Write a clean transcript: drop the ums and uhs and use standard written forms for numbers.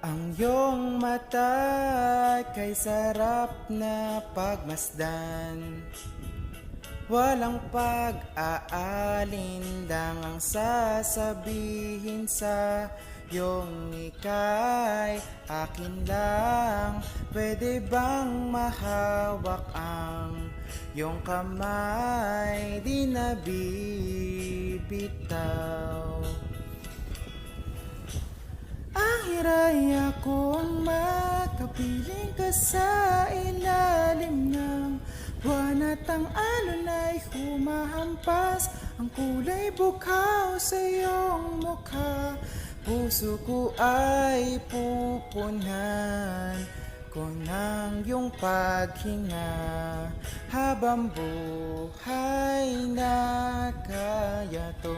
Ang iyong mata kay sarap na pagmasdan. Walang pag-aalindang ang sasabihin sa iyong ika'y akin lang. Pwede bang mahawak ang iyong kamay, di na bibitaw. Ang hiray akong makapiling ka sa ilalim ng buwan at ang alon ay humahampas. Ang kulay bukaw sa iyong mukha, puso ko ay pupunan ko ng iyong paghinga. Habang buhay na kaya to.